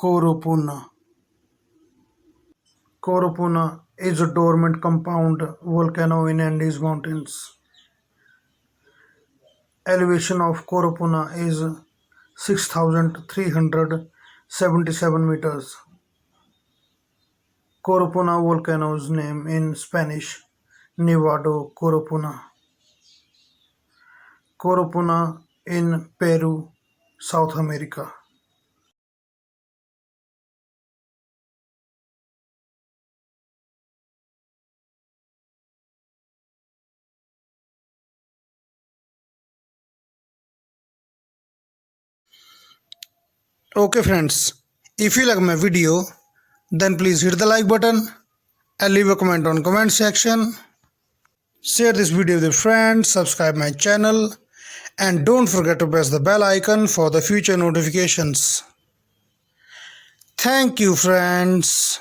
COROPUNA. COROPUNA is a dormant compound volcano in Andes Mountains. Elevation of COROPUNA is 6,377 meters. Coropuna volcano's name in Spanish, Nevado Coropuna. Coropuna in Peru, South America. Okay friends, if you like my video, then please hit the like button and leave a comment on comment section. Share this video with your friends, subscribe my channel, and don't forget to press the bell icon for the future notifications. Thank you friends.